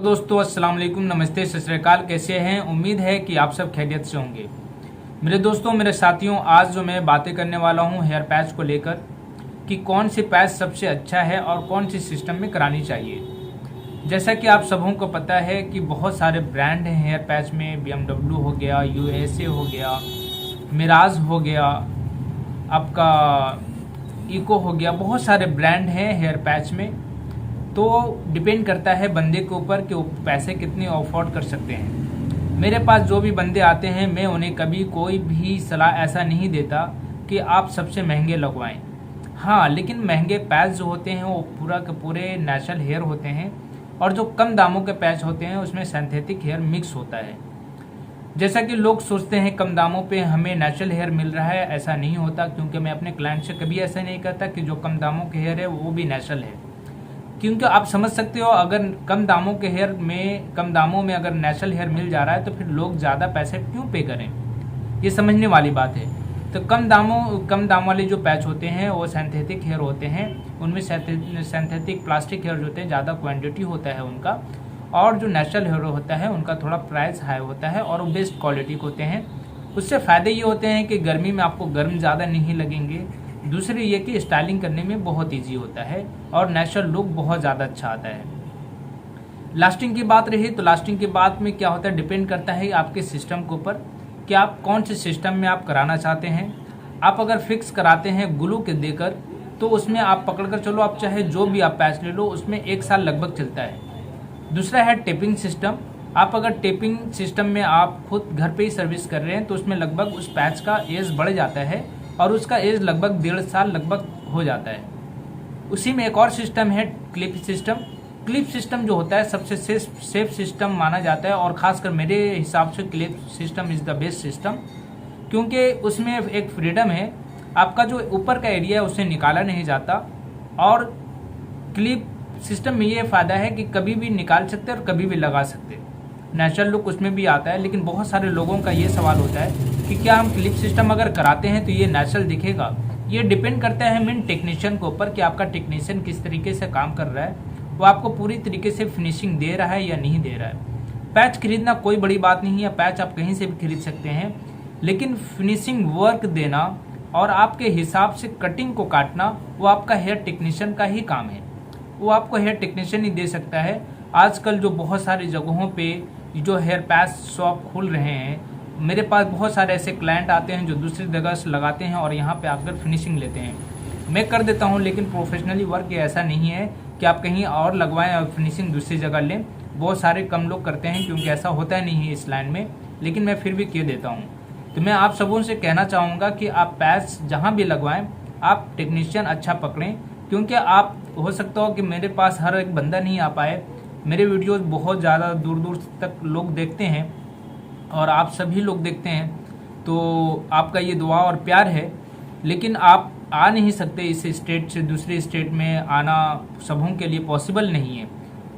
दोस्तों अस्सलाम वालेकुम, नमस्ते, सत श्री अकाल। कैसे हैं? उम्मीद है कि आप सब खैरियत से होंगे। मेरे दोस्तों, मेरे साथियों, आज जो मैं बातें करने वाला हूं हेयर पैच को लेकर कि कौन सी पैच सबसे अच्छा है और कौन सी सिस्टम में करानी चाहिए। जैसा कि आप सबों को पता है कि बहुत सारे ब्रांड हैं हेयर पैच में। BMW हो गया, USA हो गया, मिराज हो गया, आपका इको हो गया, बहुत सारे ब्रांड हैं हेयर पैच में। तो डिपेंड करता है बंदे के ऊपर कि वो पैसे कितने अफोर्ड कर सकते हैं। मेरे पास जो भी बंदे आते हैं मैं उन्हें कभी कोई भी सलाह ऐसा नहीं देता कि आप सबसे महंगे लगवाएं। हाँ, लेकिन महंगे पैच जो होते हैं वो पूरा के पूरे नेचुरल हेयर होते हैं और जो कम दामों के पैच होते हैं उसमें सिंथेटिक हेयर मिक्स होता है। जैसा कि लोग सोचते हैं कम दामों पे हमें नेचुरल हेयर मिल रहा है, ऐसा नहीं होता। क्योंकि मैं अपने क्लाइंट से कभी ऐसा नहीं करता कि जो कम दामों के हेयर है वो भी नेचुरल है। क्योंकि आप समझ सकते हो, अगर कम दामों के हेयर में, कम दामों में अगर नेचुरल हेयर मिल जा रहा है तो फिर लोग ज़्यादा पैसे क्यों पे करें, ये समझने वाली बात है। तो कम दाम वाले जो पैच होते हैं वो सिंथेटिक हेयर होते हैं। उनमें सिंथेटिक प्लास्टिक हेयर जो होते हैं ज़्यादा क्वांटिटी होता है उनका, और जो नेचुरल हेयर होता है उनका थोड़ा प्राइस हाई होता है और वो बेस्ट क्वालिटी के होते हैं। उससे फ़ायदे ये होते हैं कि गर्मी में आपको गर्म ज़्यादा नहीं लगेंगे। दूसरी ये कि स्टाइलिंग करने में बहुत इजी होता है और नेचुरल लुक बहुत ज़्यादा अच्छा आता है। लास्टिंग की बात रही तो लास्टिंग की बात में क्या होता है, डिपेंड करता है आपके सिस्टम के ऊपर कि आप कौन से सिस्टम में आप कराना चाहते हैं। आप अगर फिक्स कराते हैं ग्लू के देकर तो उसमें आप पकड़ कर चलो, आप चाहे जो भी आप पैच ले लो उसमें 1 साल लगभग चलता है। दूसरा है टेपिंग सिस्टम। आप अगर टेपिंग सिस्टम में आप खुद घर पे ही सर्विस कर रहे हैं तो उसमें लगभग उस पैच का एज बढ़ जाता है और उसका एज लगभग 1.5 साल लगभग हो जाता है। उसी में एक और सिस्टम है क्लिप सिस्टम। क्लिप सिस्टम जो होता है सबसे सेफ सिस्टम माना जाता है और खासकर मेरे हिसाब से clip system is the best system. क्योंकि उसमें एक फ्रीडम है, आपका जो ऊपर का एरिया है उसे निकाला नहीं जाता। और क्लिप सिस्टम में ये फ़ायदा है कि कभी भी निकाल सकते हैं और कभी भी लगा सकते हैं। नेचुरल लुक उसमें भी आता है। लेकिन बहुत सारे लोगों का ये सवाल होता है कि क्या हम क्लिप सिस्टम अगर कराते हैं तो ये नेचुरल दिखेगा। ये डिपेंड करता है मेन टेक्नीशियन के ऊपर कि आपका टेक्नीशियन किस तरीके से काम कर रहा है, वो आपको पूरी तरीके से फिनिशिंग दे रहा है या नहीं दे रहा है। पैच खरीदना कोई बड़ी बात नहीं है, पैच आप कहीं से भी खरीद सकते हैं। लेकिन फिनिशिंग वर्क देना और आपके हिसाब से कटिंग को काटना वो आपका हेयर टेक्नीशियन का ही काम है। वो आपको हेयर टेक्नीशियन ही दे सकता है। आजकल जो बहुत सारी जगहों पे जो हेयर पैच शॉप खुल रहे हैं, मेरे पास बहुत सारे ऐसे क्लाइंट आते हैं जो दूसरी जगह से लगाते हैं और यहाँ पे आकर फिनिशिंग लेते हैं। मैं कर देता हूँ, लेकिन प्रोफेशनली वर्क ये ऐसा नहीं है कि आप कहीं और लगवाएं और फिनिशिंग दूसरी जगह लें। बहुत सारे कम लोग करते हैं क्योंकि ऐसा होता नहीं है इस लाइन में, लेकिन मैं फिर भी किए देता हूँ। तो मैं आप सबों से कहना चाहूँगा कि आप पैच जहाँ भी लगवाएँ आप टेक्नीशियन अच्छा पकड़ें। क्योंकि आप हो सकता हो कि मेरे पास हर एक बंदा नहीं आ पाए। मेरे वीडियोस बहुत ज़्यादा दूर दूर तक लोग देखते हैं और आप सभी लोग देखते हैं, तो आपका ये दुआ और प्यार है। लेकिन आप आ नहीं सकते, इस स्टेट से दूसरे स्टेट में आना सबों के लिए पॉसिबल नहीं है।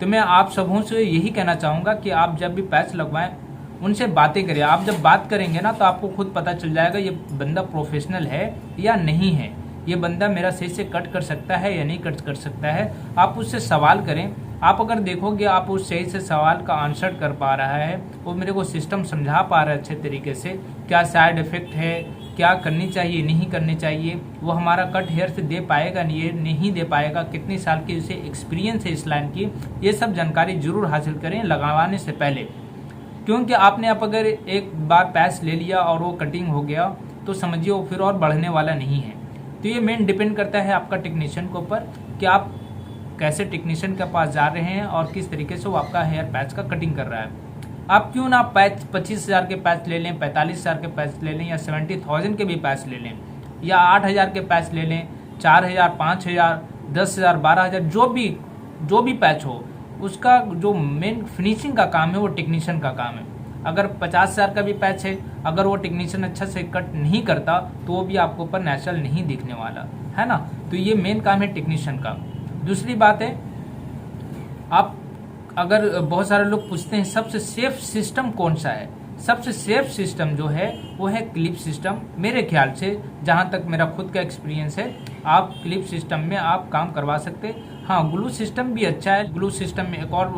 तो मैं आप सबों से यही कहना चाहूँगा कि आप जब भी पैच लगवाएं उनसे बातें करें। आप जब बात करेंगे ना तो आपको खुद पता चल जाएगा ये बंदा प्रोफेशनल है या नहीं है, ये बंदा मेरा सही से कट कर सकता है या नहीं कट कर सकता है। आप उससे सवाल करें। आप अगर देखोगे आप उस सही से सवाल का आंसर कर पा रहा है, वो मेरे को सिस्टम समझा पा रहा है अच्छे तरीके से, क्या साइड इफ़ेक्ट है, क्या करनी चाहिए नहीं करनी चाहिए, वो हमारा कट हेयर से दे पाएगा नहीं दे पाएगा, कितनी साल की उसे एक्सपीरियंस है इस लाइन की, ये सब जानकारी जरूर हासिल करें लगवाने से पहले। क्योंकि आपने आप अगर एक बार पैच ले लिया और वो कटिंग हो गया तो समझिए वो फिर और बढ़ने वाला नहीं है। तो ये मेन डिपेंड करता है आपका टेक्नीशियन के ऊपर कि आप कैसे टेक्नीशियन के पास जा रहे हैं और किस तरीके से वो आपका हेयर पैच का कटिंग कर रहा है। आप क्यों ना पैच 25,000 के पैच ले लें, 45,000 के पैच ले लें या 70,000 के भी पैच ले लें, या 8,000 के पैच ले लें, 4,000, 5,000, 10,000, 12,000, जो भी पैच हो, उसका जो मेन फिनिशिंग का काम है वो टेक्नीशियन का काम है। अगर 50,000 का भी पैच है, अगर वो टेक्नीशियन अच्छा से कट नहीं करता तो वो भी आपको ऊपर नेचुरल नहीं दिखने वाला है ना। तो ये मेन काम है टेक्नीशियन का। दूसरी बात है, आप अगर बहुत सारे लोग पूछते हैं सबसे सेफ सिस्टम कौन सा है, सबसे सेफ सिस्टम जो है वो है क्लिप सिस्टम। मेरे ख्याल से जहाँ तक मेरा खुद का एक्सपीरियंस है, आप क्लिप सिस्टम में आप काम करवा सकते हैं। हाँ, ग्लू सिस्टम भी अच्छा है। ग्लू सिस्टम में एक और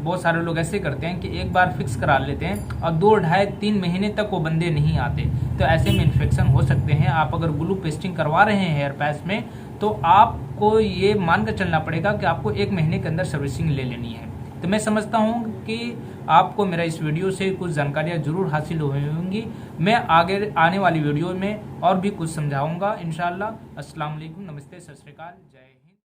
बहुत सारे लोग ऐसे करते हैं कि एक बार फिक्स करा लेते हैं और 2, 2.5, 3 महीने तक वो बंदे नहीं आते। तो ऐसे में इन्फेक्शन हो सकते हैं। आप अगर ग्लू पेस्टिंग करवा रहे हैं हेयर पैच में तो आपको ये मान कर चलना पड़ेगा कि आपको 1 महीने के अंदर सर्विसिंग ले लेनी है। तो मैं समझता हूँ कि आपको मेरा इस वीडियो से कुछ जानकारियाँ जरूर हासिल हुई होंगी। मैं आगे आने वाली वीडियो में और भी कुछ समझाऊंगा इंशाल्लाह। अस्सलाम वालेकुम, नमस्ते, सत श्री अकाल, जय हिंद।